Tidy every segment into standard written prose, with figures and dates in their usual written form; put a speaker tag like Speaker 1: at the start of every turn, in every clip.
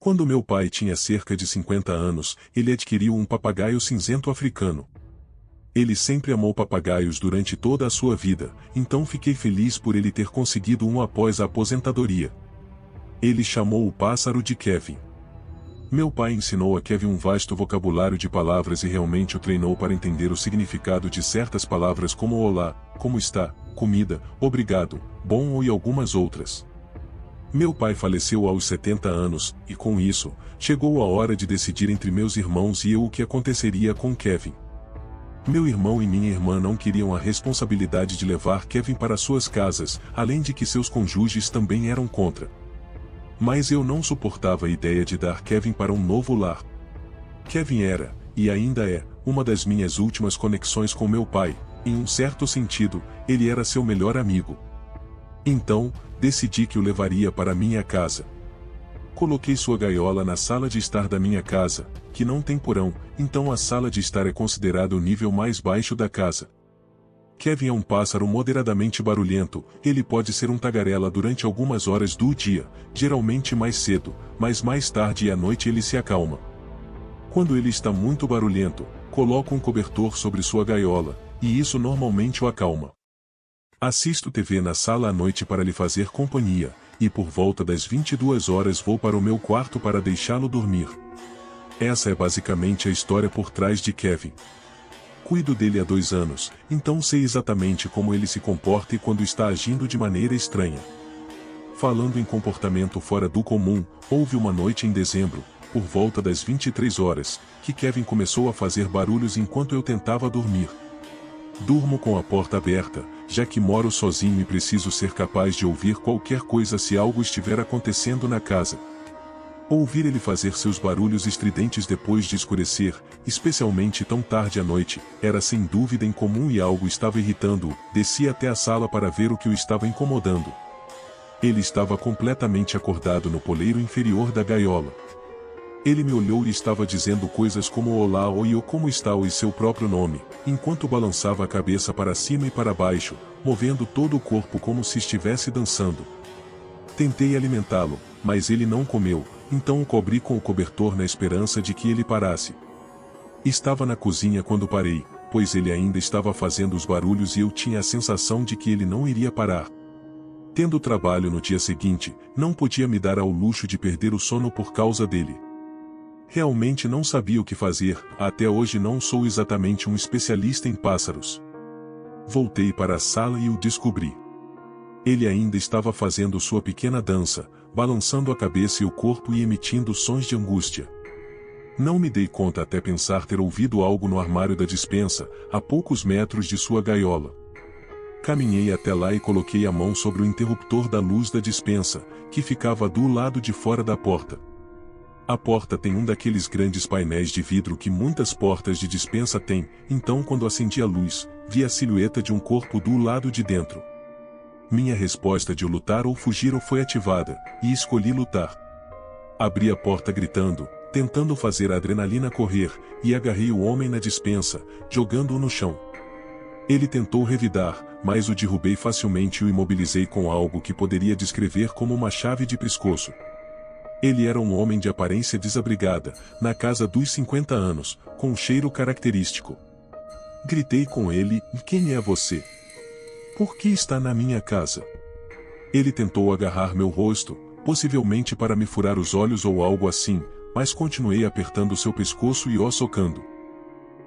Speaker 1: Quando meu pai tinha cerca de 50 anos, ele adquiriu um papagaio cinzento africano. Ele sempre amou papagaios durante toda a sua vida, então fiquei feliz por ele ter conseguido um após a aposentadoria. Ele chamou o pássaro de Kevin. Meu pai ensinou a Kevin um vasto vocabulário de palavras e realmente o treinou para entender o significado de certas palavras como olá, como está, comida, obrigado, bom e algumas outras. Meu pai faleceu aos 70 anos, e com isso, chegou a hora de decidir entre meus irmãos e eu o que aconteceria com Kevin. Meu irmão e minha irmã não queriam a responsabilidade de levar Kevin para suas casas, além de que seus cônjuges também eram contra. Mas eu não suportava a ideia de dar Kevin para um novo lar. Kevin era, e ainda é, uma das minhas últimas conexões com meu pai. Em um certo sentido, ele era seu melhor amigo. Então, decidi que o levaria para minha casa. Coloquei sua gaiola na sala de estar da minha casa, que não tem porão, então a sala de estar é considerado o nível mais baixo da casa. Kevin é um pássaro moderadamente barulhento, ele pode ser um tagarela durante algumas horas do dia, geralmente mais cedo, mas mais tarde e à noite ele se acalma. Quando ele está muito barulhento, coloco um cobertor sobre sua gaiola, e isso normalmente o acalma. Assisto TV na sala à noite para lhe fazer companhia, e por volta das 22 horas vou para o meu quarto para deixá-lo dormir. Essa é basicamente a história por trás de Kevin. Cuido dele há 2 anos, então sei exatamente como ele se comporta e quando está agindo de maneira estranha. Falando em comportamento fora do comum, houve uma noite em dezembro, por volta das 23 horas, que Kevin começou a fazer barulhos enquanto eu tentava dormir. Durmo com a porta aberta, já que moro sozinho e preciso ser capaz de ouvir qualquer coisa se algo estiver acontecendo na casa. Ouvir ele fazer seus barulhos estridentes depois de escurecer, especialmente tão tarde à noite, era sem dúvida incomum e algo estava irritando-o. Desci até a sala para ver o que o estava incomodando. Ele estava completamente acordado no poleiro inferior da gaiola. Ele me olhou e estava dizendo coisas como olá oi como está e seu próprio nome, enquanto balançava a cabeça para cima e para baixo, movendo todo o corpo como se estivesse dançando. Tentei alimentá-lo, mas ele não comeu, então o cobri com o cobertor na esperança de que ele parasse. Estava na cozinha quando parei, pois ele ainda estava fazendo os barulhos e eu tinha a sensação de que ele não iria parar. Tendo trabalho no dia seguinte, não podia me dar ao luxo de perder o sono por causa dele. Realmente não sabia o que fazer, até hoje não sou exatamente um especialista em pássaros. Voltei para a sala e o descobri. Ele ainda estava fazendo sua pequena dança, balançando a cabeça e o corpo e emitindo sons de angústia. Não me dei conta até pensar ter ouvido algo no armário da despensa, a poucos metros de sua gaiola. Caminhei até lá e coloquei a mão sobre o interruptor da luz da despensa, que ficava do lado de fora da porta. A porta tem um daqueles grandes painéis de vidro que muitas portas de despensa têm, então quando acendi a luz, vi a silhueta de um corpo do lado de dentro. Minha resposta de lutar ou fugir foi ativada, e escolhi lutar. Abri a porta gritando, tentando fazer a adrenalina correr, e agarrei o homem na despensa, jogando-o no chão. Ele tentou revidar, mas o derrubei facilmente e o imobilizei com algo que poderia descrever como uma chave de pescoço. Ele era um homem de aparência desabrigada, na casa dos 50 anos, com um cheiro característico. Gritei com ele, quem é você? Por que está na minha casa? Ele tentou agarrar meu rosto, possivelmente para me furar os olhos ou algo assim, mas continuei apertando seu pescoço e o socando.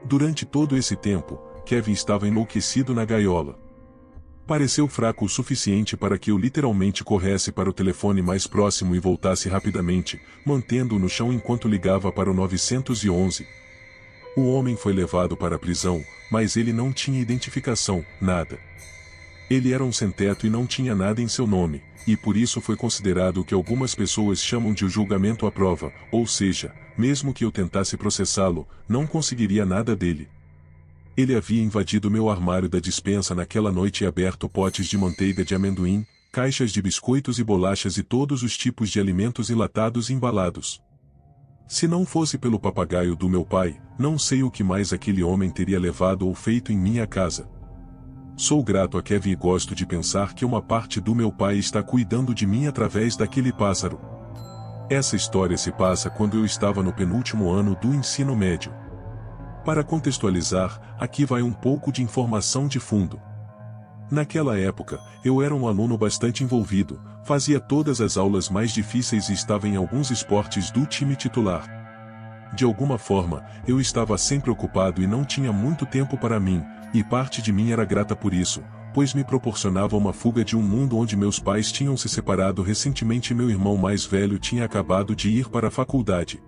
Speaker 1: Durante todo esse tempo, Kevin estava enlouquecido na gaiola. Pareceu fraco o suficiente para que eu literalmente corresse para o telefone mais próximo e voltasse rapidamente, mantendo-o no chão enquanto ligava para o 911. O homem foi levado para a prisão, mas ele não tinha identificação, nada. Ele era um sem-teto e não tinha nada em seu nome, e por isso foi considerado o que algumas pessoas chamam de o julgamento à prova, ou seja, mesmo que eu tentasse processá-lo, não conseguiria nada dele. Ele havia invadido meu armário da despensa naquela noite e aberto potes de manteiga de amendoim, caixas de biscoitos e bolachas e todos os tipos de alimentos enlatados e embalados. Se não fosse pelo papagaio do meu pai, não sei o que mais aquele homem teria levado ou feito em minha casa. Sou grato a Kevin e gosto de pensar que uma parte do meu pai está cuidando de mim através daquele pássaro. Essa história se passa quando eu estava no penúltimo ano do ensino médio. Para contextualizar, aqui vai um pouco de informação de fundo. Naquela época, eu era um aluno bastante envolvido, fazia todas as aulas mais difíceis e estava em alguns esportes do time titular. De alguma forma, eu estava sempre ocupado e não tinha muito tempo para mim, e parte de mim era grata por isso, pois me proporcionava uma fuga de um mundo onde meus pais tinham se separado recentemente e meu irmão mais velho tinha acabado de ir para a faculdade.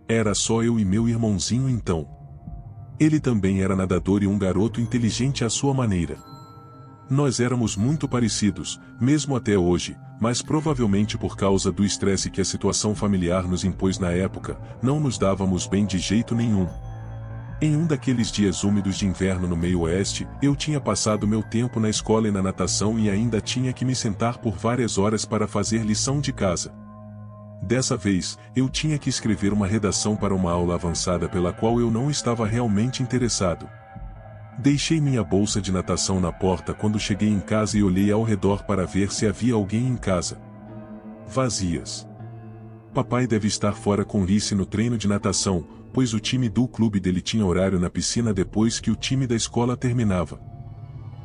Speaker 1: Era só eu e meu irmãozinho então. Ele também era nadador e um garoto inteligente à sua maneira. Nós éramos muito parecidos, mesmo até hoje, mas provavelmente por causa do estresse que a situação familiar nos impôs na época, não nos dávamos bem de jeito nenhum. Em um daqueles dias úmidos de inverno no meio-oeste, eu tinha passado meu tempo na escola e na natação e ainda tinha que me sentar por várias horas para fazer lição de casa. Dessa vez, eu tinha que escrever uma redação para uma aula avançada pela qual eu não estava realmente interessado. Deixei minha bolsa de natação na porta quando cheguei em casa e olhei ao redor para ver se havia alguém em casa. Vazias. Papai deve estar fora com Lice no treino de natação, pois o time do clube dele tinha horário na piscina depois que o time da escola terminava.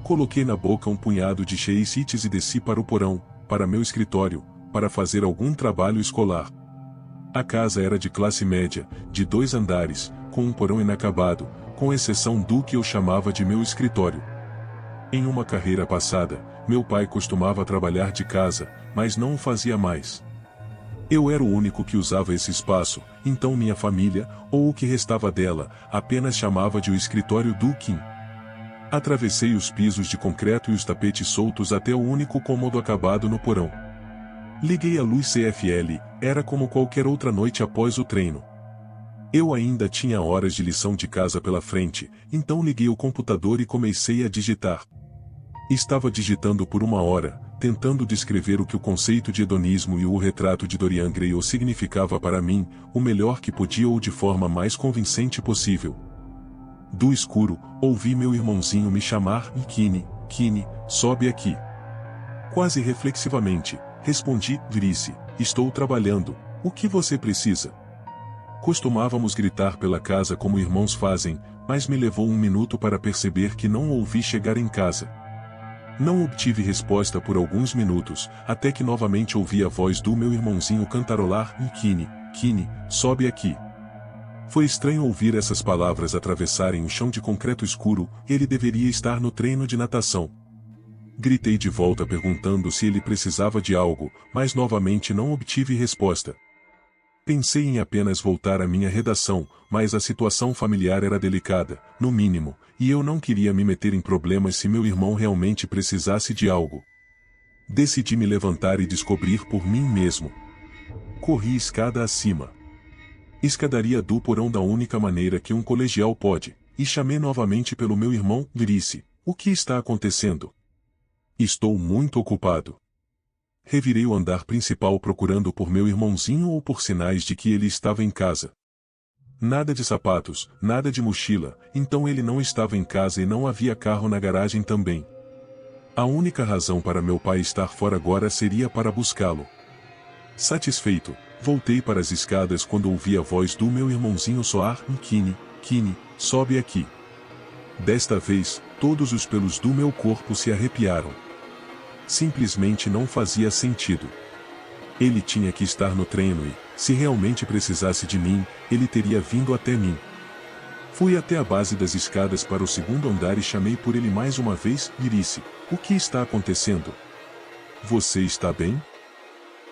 Speaker 1: Coloquei na boca um punhado de cheesites e desci para o porão, para meu escritório, para fazer algum trabalho escolar. A casa era de classe média, de 2 andares, com um porão inacabado, com exceção do que eu chamava de meu escritório. Em uma carreira passada, meu pai costumava trabalhar de casa, mas não o fazia mais. Eu era o único que usava esse espaço, então minha família, ou o que restava dela, apenas chamava de o escritório do Kim. Atravessei os pisos de concreto e os tapetes soltos até o único cômodo acabado no porão. Liguei a luz CFL, era como qualquer outra noite após o treino. Eu ainda tinha horas de lição de casa pela frente, então liguei o computador e comecei a digitar. Estava digitando por 1 hora, tentando descrever o que o conceito de hedonismo e o retrato de Dorian Gray significava para mim, o melhor que podia ou de forma mais convincente possível. Do escuro, ouvi meu irmãozinho me chamar e Kini, sobe aqui. Quase reflexivamente, respondi, Lice, estou trabalhando, o que você precisa? Costumávamos gritar pela casa como irmãos fazem, mas me levou 1 minuto para perceber que não o ouvi chegar em casa. Não obtive resposta por alguns minutos, até que novamente ouvi a voz do meu irmãozinho cantarolar, Kini, sobe aqui. Foi estranho ouvir essas palavras atravessarem o chão de concreto escuro, ele deveria estar no treino de natação. Gritei de volta perguntando se ele precisava de algo, mas novamente não obtive resposta. Pensei em apenas voltar à minha redação, mas a situação familiar era delicada, no mínimo, e eu não queria me meter em problemas se meu irmão realmente precisasse de algo. Decidi me levantar e descobrir por mim mesmo. Corri escada acima. Escadaria do porão da única maneira que um colegial pode, e chamei novamente pelo meu irmão, Lice. O que está acontecendo? Estou muito ocupado. Revirei o andar principal procurando por meu irmãozinho ou por sinais de que ele estava em casa. Nada de sapatos, nada de mochila, então ele não estava em casa e não havia carro na garagem também. A única razão para meu pai estar fora agora seria para buscá-lo. Satisfeito, voltei para as escadas quando ouvi a voz do meu irmãozinho soar, Kini, sobe aqui. Desta vez, todos os pelos do meu corpo se arrepiaram. Simplesmente não fazia sentido. Ele tinha que estar no treino e, se realmente precisasse de mim, ele teria vindo até mim. Fui até a base das escadas para o 2º andar e chamei por ele mais uma vez, Lice, o que está acontecendo? Você está bem?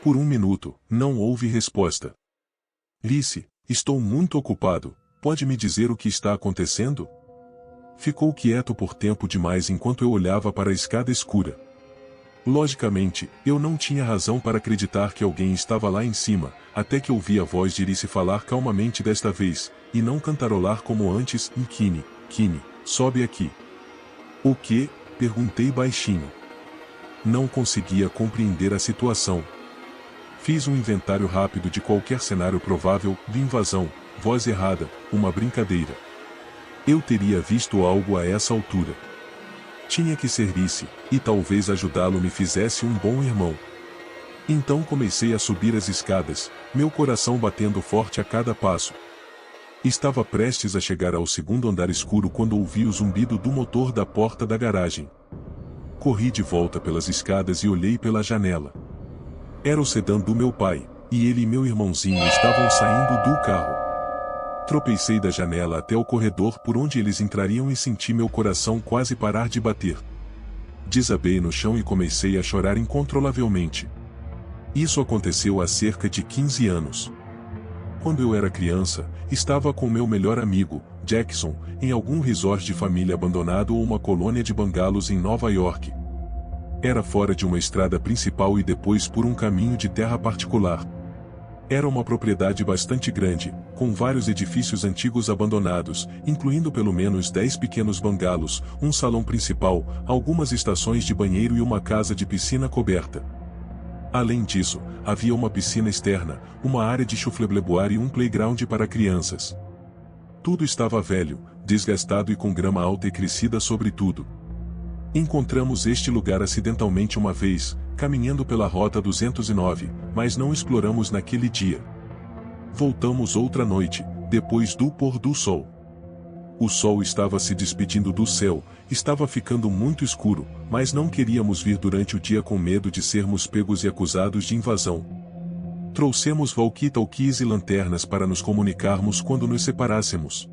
Speaker 1: Por 1 minuto, não houve resposta. Lice, estou muito ocupado, pode me dizer o que está acontecendo? Ficou quieto por tempo demais enquanto eu olhava para a escada escura. Logicamente, eu não tinha razão para acreditar que alguém estava lá em cima, até que ouvi a voz de Lice falar calmamente desta vez, e não cantarolar como antes, Kini, sobe aqui. O quê? Perguntei baixinho. Não conseguia compreender a situação. Fiz um inventário rápido de qualquer cenário provável, de invasão, voz errada, uma brincadeira. Eu teria visto algo a essa altura. Tinha que ser Lice, e talvez ajudá-lo me fizesse um bom irmão. Então comecei a subir as escadas, meu coração batendo forte a cada passo. Estava prestes a chegar ao segundo andar escuro quando ouvi o zumbido do motor da porta da garagem. Corri de volta pelas escadas e olhei pela janela. Era o sedã do meu pai, e ele e meu irmãozinho estavam saindo do carro. Tropecei da janela até o corredor por onde eles entrariam e senti meu coração quase parar de bater. Desabei no chão e comecei a chorar incontrolavelmente. Isso aconteceu há cerca de 15 anos. Quando eu era criança, estava com meu melhor amigo, Jackson, em algum resort de família abandonado ou uma colônia de bangalos em Nova York. Era fora de uma estrada principal e depois por um caminho de terra particular. Era uma propriedade bastante grande, com vários edifícios antigos abandonados, incluindo pelo menos 10 pequenos bangalos, um salão principal, algumas estações de banheiro e uma casa de piscina coberta. Além disso, havia uma piscina externa, uma área de chufleboard e um playground para crianças. Tudo estava velho, desgastado e com grama alta e crescida sobre tudo. Encontramos este lugar acidentalmente uma vez, caminhando pela Rota 209, mas não exploramos naquele dia. Voltamos outra noite, depois do pôr do sol. O sol estava se despedindo do céu, estava ficando muito escuro, mas não queríamos vir durante o dia com medo de sermos pegos e acusados de invasão. Trouxemos walkie-talkies e lanternas para nos comunicarmos quando nos separássemos.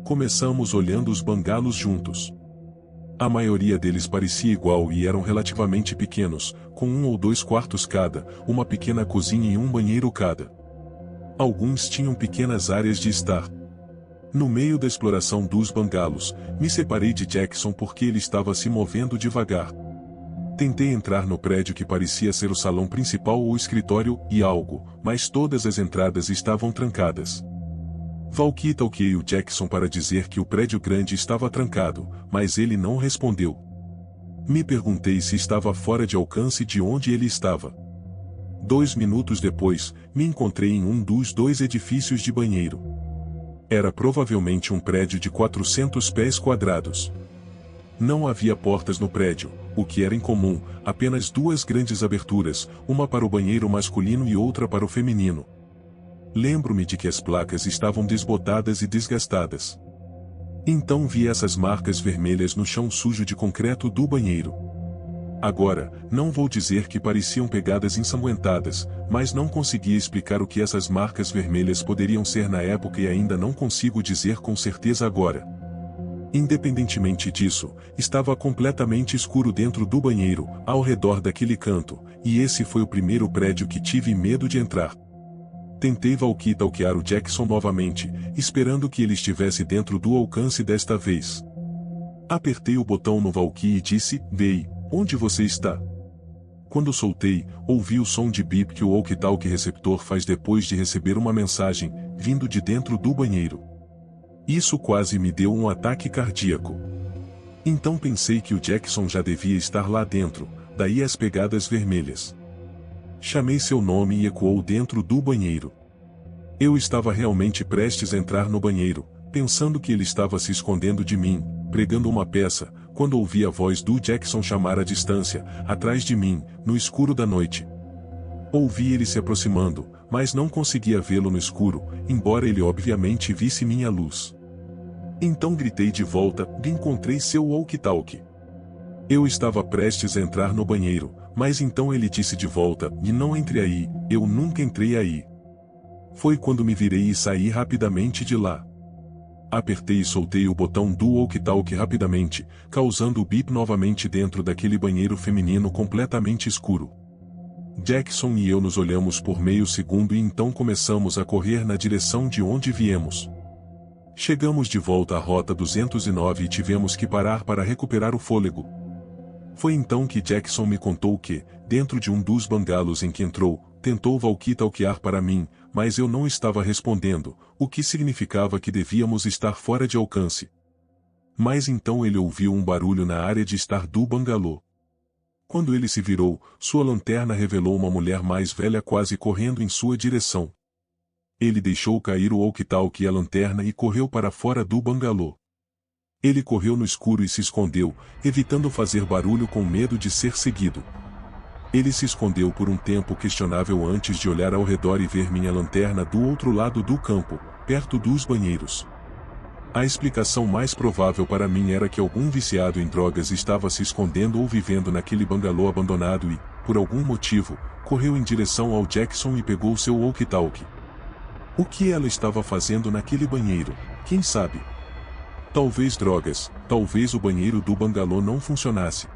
Speaker 1: Começamos olhando os bangalos juntos. A maioria deles parecia igual e eram relativamente pequenos, com 1 ou 2 quartos cada, uma pequena cozinha e um banheiro cada. Alguns tinham pequenas áreas de estar. No meio da exploração dos bangalos, me separei de Jackson porque ele estava se movendo devagar. Tentei entrar no prédio que parecia ser o salão principal ou escritório e algo, mas todas as entradas estavam trancadas. Walkie-talkiei o Jackson para dizer que o prédio grande estava trancado, mas ele não respondeu. Me perguntei se estava fora de alcance de onde ele estava. 2 minutos depois, me encontrei em um dos 2 edifícios de banheiro. Era provavelmente um prédio de 400 pés quadrados. Não havia portas no prédio, o que era incomum, apenas 2 grandes aberturas, uma para o banheiro masculino e outra para o feminino. Lembro-me de que as placas estavam desbotadas e desgastadas. Então vi essas marcas vermelhas no chão sujo de concreto do banheiro. Agora, não vou dizer que pareciam pegadas ensanguentadas, mas não conseguia explicar o que essas marcas vermelhas poderiam ser na época e ainda não consigo dizer com certeza agora. Independentemente disso, estava completamente escuro dentro do banheiro, ao redor daquele canto, e esse foi o primeiro prédio que tive medo de entrar. Tentei walkie-talkear o Jackson novamente, esperando que ele estivesse dentro do alcance desta vez. Apertei o botão no walkie e disse, "Bey, onde você está?" Quando soltei, ouvi o som de bip que o walkie-talkie receptor faz depois de receber uma mensagem, vindo de dentro do banheiro. Isso quase me deu um ataque cardíaco. Então pensei que o Jackson já devia estar lá dentro, daí as pegadas vermelhas. Chamei seu nome e ecoou dentro do banheiro. Eu estava realmente prestes a entrar no banheiro, pensando que ele estava se escondendo de mim, pregando uma peça, quando ouvi a voz do Jackson chamar à distância, atrás de mim, no escuro da noite. Ouvi ele se aproximando, mas não conseguia vê-lo no escuro, embora ele obviamente visse minha luz. Então gritei de volta, e encontrei seu walkie-talkie. Eu estava prestes a entrar no banheiro, mas então ele disse de volta, "E não entre aí, eu nunca entrei aí." Foi quando me virei e saí rapidamente de lá. Apertei e soltei o botão do walkie-talkie rapidamente, causando o bip novamente dentro daquele banheiro feminino completamente escuro. Jackson e eu nos olhamos por meio segundo e então começamos a correr na direção de onde viemos. Chegamos de volta à Rota 209 e tivemos que parar para recuperar o fôlego. Foi então que Jackson me contou que, dentro de um dos bangalos em que entrou, tentou walkie-talkear para mim, mas eu não estava respondendo, o que significava que devíamos estar fora de alcance. Mas então ele ouviu um barulho na área de estar do bangalô. Quando ele se virou, sua lanterna revelou uma mulher mais velha quase correndo em sua direção. Ele deixou cair o walkie-talkie e a lanterna e correu para fora do bangalô. Ele correu no escuro e se escondeu, evitando fazer barulho com medo de ser seguido. Ele se escondeu por um tempo questionável antes de olhar ao redor e ver minha lanterna do outro lado do campo, perto dos banheiros. A explicação mais provável para mim era que algum viciado em drogas estava se escondendo ou vivendo naquele bangalô abandonado e, por algum motivo, correu em direção ao Jackson e pegou seu walkie-talkie. O que ela estava fazendo naquele banheiro, quem sabe? Talvez drogas, talvez o banheiro do bangalô não funcionasse.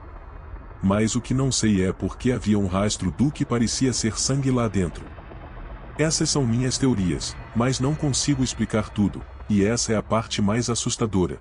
Speaker 1: Mas o que não sei é por que havia um rastro do que parecia ser sangue lá dentro. Essas são minhas teorias, mas não consigo explicar tudo, e essa é a parte mais assustadora.